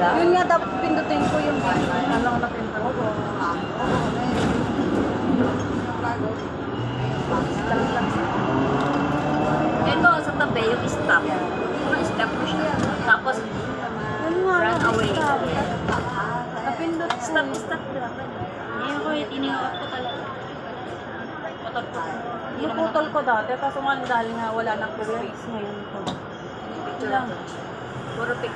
Yun nga, dapat pindutin ko yung ano na pindutin ko. Ito, sa tabi, yung stop. Yung stop mo siya. Tapos, run away. Napindot ko. Stop. Ngayon ko, tinihawak ko talaga. Motor ko. Naputol ko dati, kaso nga dahil nga wala nang space ngayon ko. Picture lang. Puro pic.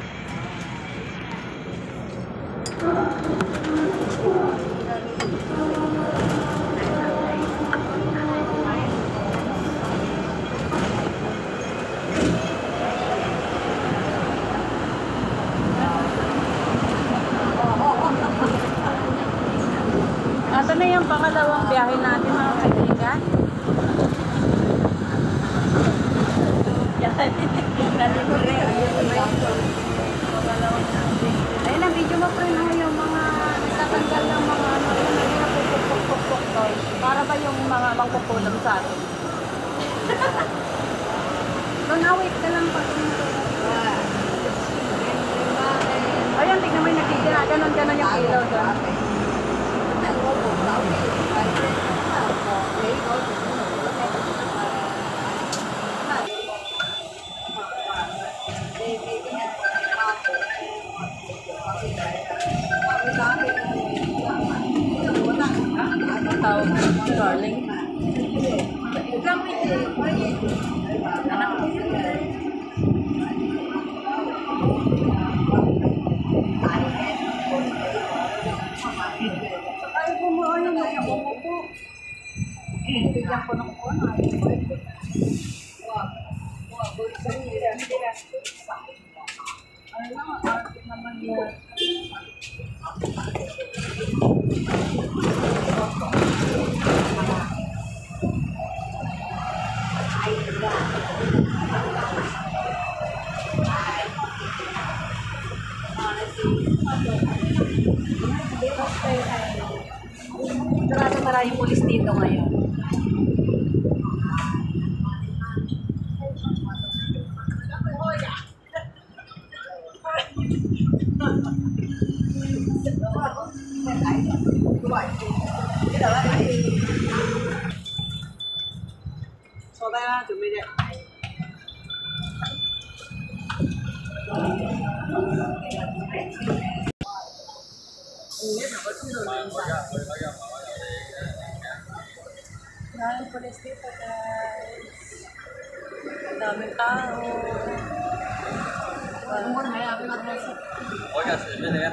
Ito na yung pangalawang biyahe natin mga kaibigan. Ayun na, video mo pre mo yung mga natatanggal ng mga ano, yung napupukpuk toys. Para ba yung mga mangkukulam sa atin? Doon, wait ka lang pa. Ayan, tignan mo yung nagigila. Ganon yung ilaw doon. Tawag mo, darling. Ay, bumuhay na yung bumupo. Bigyan ko ng kono. Ano na, arte naman yan. Sarado maraming pulis dito ngayon. Sau đây là chuẩn bị điện. Maraming pulis dito guys. Daming tao. Ano mo na hayapin at nasa? Oiga, se ve ya.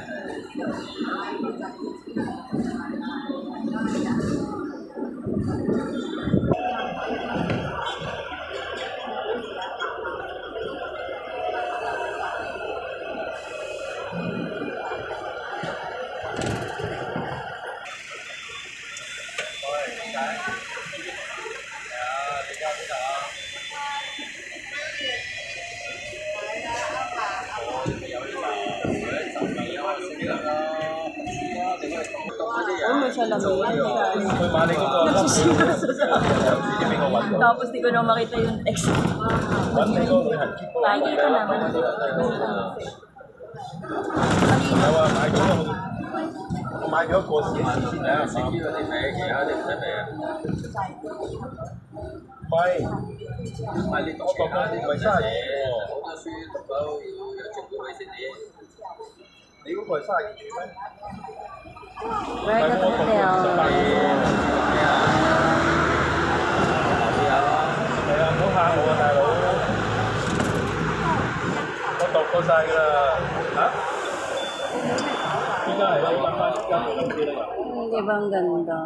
Ano siya lang Tapos di ko na makita yung text. Nakikita naman. Mai cái cô sĩ先嚟啊，司機嗰啲名其他啲唔使名。喂，唔係你多讀嗰啲咪真係好多書讀到有政府衛生嘢。你嗰個係32咩Where the hotel? 係啊，唔好嚇我啊，大佬！我讀過晒㗎啦，嚇？依家係啦，依家做緊啲啦。Di ba ang ganda?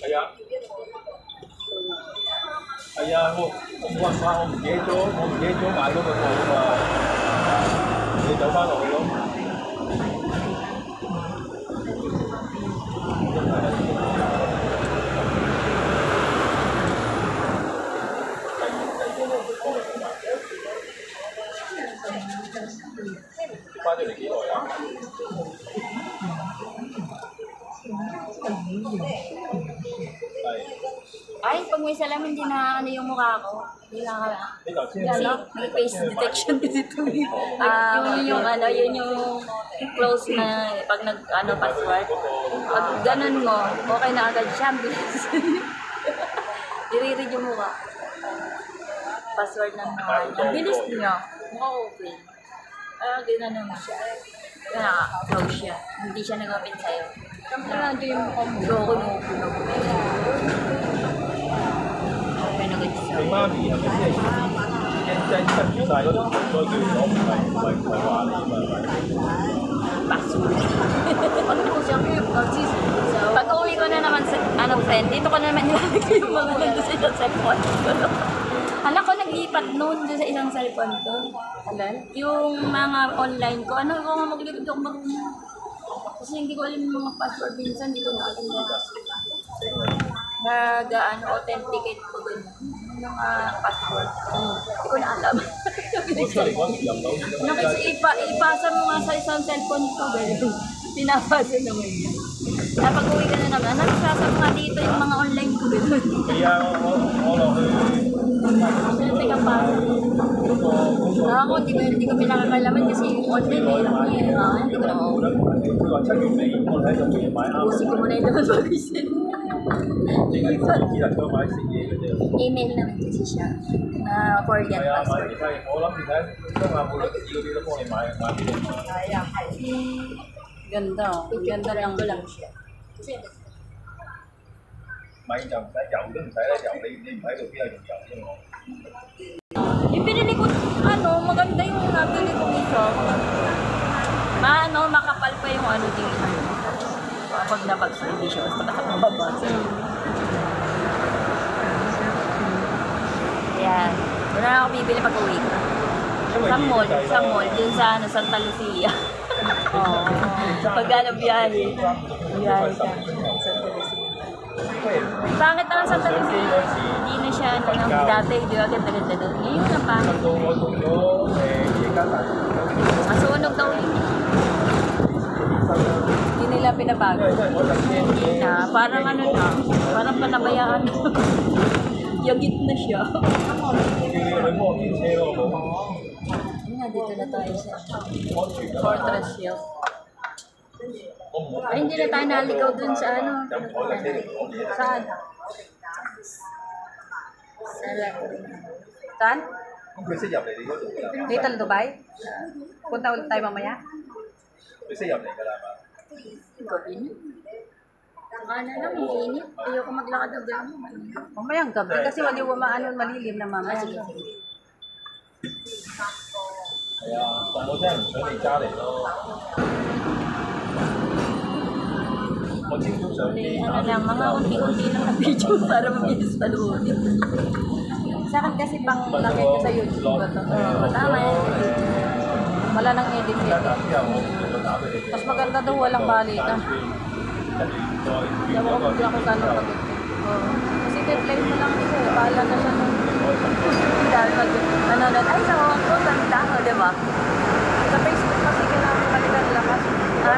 係啊，係啊，我冇辦法，我唔記得咗買嗰個套啊嘛，你走翻落去咯。翻咗嚟幾耐啊？係。Ay, pag may salamin, hindi na ano yung mukha ko. Hindi na ka lang. Kasi may face detection kasi ito. Yun yung close na pag password. Pag ganun mo, okay na agad siya. I-read yung mukha. Password ng mukha. Ang bilis niya. Mukha open. Ginano mo siya. Close siya. Hindi siya nag-open sa'yo. Nandito yung mukha mo. Loko mo. Okay na agad siya. 你媽咪係咪先係驚真跟住晒嗰條所以叫咗唔係話你嘛係咪？ Password. Pag uwi ko na naman sa friend, dito ko na naman nilalagay yung mga nandun sa isang cellphone ko. Hala ko, naglipat noon doon sa isang cellphone ko. Alin? Yung mga online ko, ano ko nga maglipat ako marunong. Kasi hindi ko alam yung mga password minsan, hindi ko na alam yung authenticate ko dun. Yung mga password. Hindi ko na alam. 我出嚟嗰時入到而家 Kasi ipasa mo nga sa isang cellphone ko, ganun. Pinapasa naman yun. Kapag uwi ka na naman, nagsasa mo nga dito yung mga online ko, ganun. 係啊，我落去 Teka pa. Ako, hindi ko pinakakalaman kasi yung online eh. Hindi ko na ako. 佢話7月尾，我睇就未買啱。 Pusin ko muna yung naman pag-isin. 只能夠買食嘢嘅啫。 Email naman kasi siya na forget 係啊，買 password. 嘢我諗住睇今日冇得紙嗰啲都幫你買俾你買。 Ganda oh. Ganda lang. Ko lang siya. Kasi 米就唔使油都唔使啦，油你唔喺度邊有用油啫我。 yung pinili ko, maganda yung nabili ko dito. Makapal pa yung dito. Pag nabagsak, hindi siya basta mababagsak. Ayan. Wala na ako bibili pag uwi ko. Sa mall, dun sa Santa Lucia. Pag biyahe. Biyahe ka. Santa Lucia. Bakit ang Santa Lucia? Hindi na siya, dati, di ba, ganda-ganda doon. Ngayon na pa. 到我讀咗夜間大學， Masunog daw yun. Hindi nila pinabago. 因為我就驚 Hindi na, parang parang panabayaan. Yagit na siya. 叫你去摩天車咯，好冇？ Dito na tayo sa 安全㗎嘛。 Fortress Hill. 我唔好 Ay, hindi na tayo naligaw dun sa飲台架車嚟講嘢。 Saan? Sa Lagoon. Saan? 咁佢識入嚟你嗰度㗎啦。 Little Dubai? Punta ulit tayo mamaya? 佢識入嚟㗎啦係嘛？ Gabi na. Saka na lang, mainit. Ayoko maglakad ng gabi. Mamayang gabi kasi malilim na mamaya. Sige, sige. 係啊，但我真係唔想你揸嚟咯。我朝早上機 Ano lang, mga unti-unti lang na video para mabilis palunin. Sa akin kasi pang lagay ko sa YouTube. Tama yan. Wala nang edit 而家 edit. 打之後，我會打俾你哋。 Mas maganda daw walang balikan. 跟住再 Ewan ko kung ako gano'n pag... Kasi deadline mo lang isa. Bahala na siya nun. Dahil nanonood, ay sa Hong Kong, ganda ko, di ba? Sa Facebook kasi kailangan balikan lakas.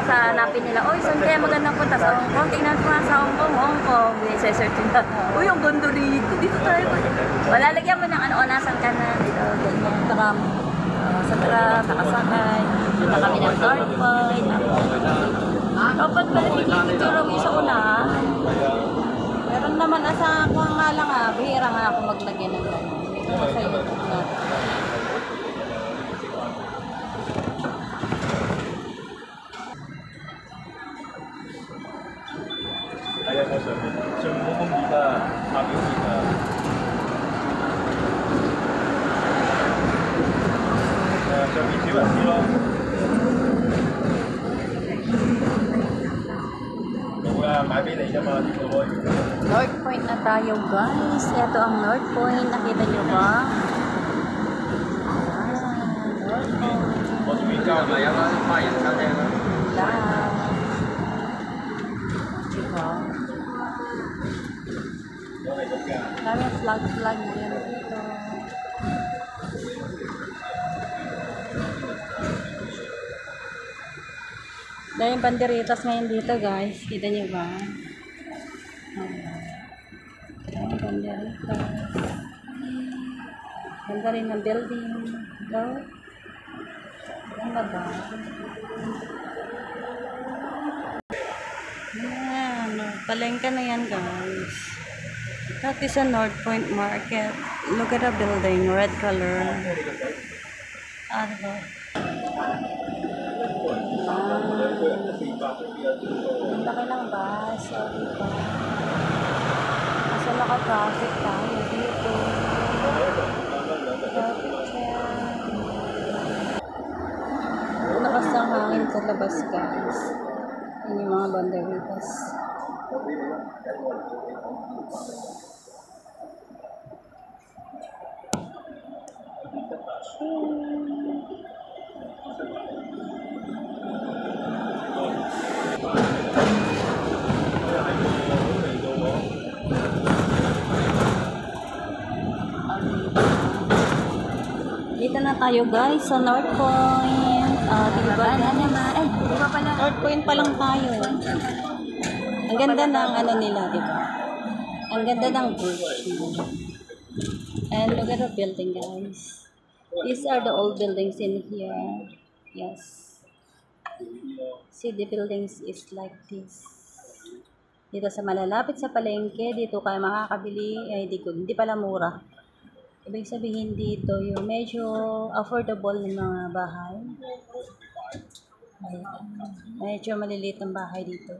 Sa hanapin nila, oy, saan kaya magandang punta sa Hong Kong? Tingnan ko nga sa Hong Kong. I-search nila, uy, ang ganda rito, dito tayo. Malalagyan mo ng nasan ka na, dito, ganyan. Tram. Sa tram, nakasakay, punta kami ng North Point. Dapat pala pinipicture mo sa unahan. Meron naman asa ako nga lang bihira nga ako maglagyan ng gano'n. Hindi ko sa YouTube na.係啊，我上面冇咁熱啊，下邊熱啊。上面少人啲咯。冇啊，買俾你㗎嘛，呢個可以。 North Point na tayo, guys. Ito ang North Point. Nakita niyo ba? North Point. 我中意交咪有間花園餐廳啦。 Diba? 我係咁㗎。 Dami flag na yan dito. Dahil yung banderitas ngayon dito guys. Kita niyo ba? Banderitas. Ganda rin ng building. No? Ganda ba? Ayan, palengke na yan guys. That is a North Point Market. Look at the building, red color. Diba? Ang laki ng bus. Diba? Nasa naka-traffic tayo dito. Traffic jam. Lakas ng hangin sa labas guys. Yan yung mga banderitas. Dito na tayo guys sa North Point. Diba naman? Diba pala? North Point pa lang tayo. Ang ganda ng ano nila, diba? Ang ganda ng bridge. And look at the building guys. These are the old buildings in here. Yes. See, the buildings is like this. Dito sa malalapit sa palengke, dito kayo makakabili, ay hindi pala mura. Ibig sabihin dito yung medyo affordable ng mga bahay. Ayan. Medyo maliliit ang bahay dito.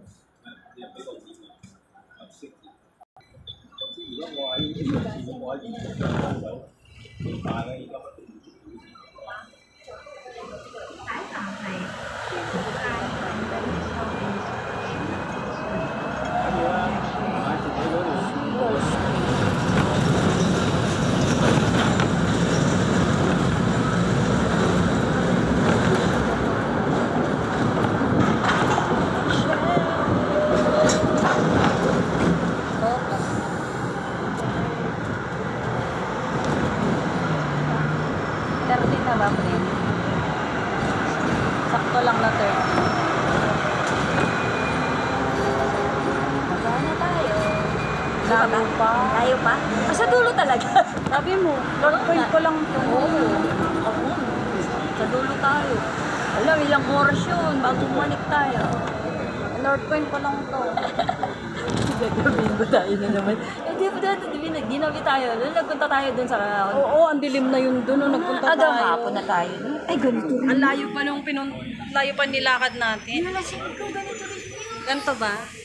Ba, friend? Sakto lang na 30. Magana tayo. Lago pa. Tayo pa? Sa dulo talaga. Sabi mo, North Point ko lang ito. Oo. Sa dulo tayo. Alam, ilang oras yun bago bumalik tayo. North Point ko lang ito. Gagawin ko tayo na naman. Di ba dati, ginabi tayo. Nagpunta tayo dun sa... Oo, ang dilim na yun doon. Nagpunta Hanggang tayo. hapon na tayo. Ay, ganito rin. Ang layo pa nung layo pa nilakad natin. Nalasing ko, ganito rin. Ganito ba?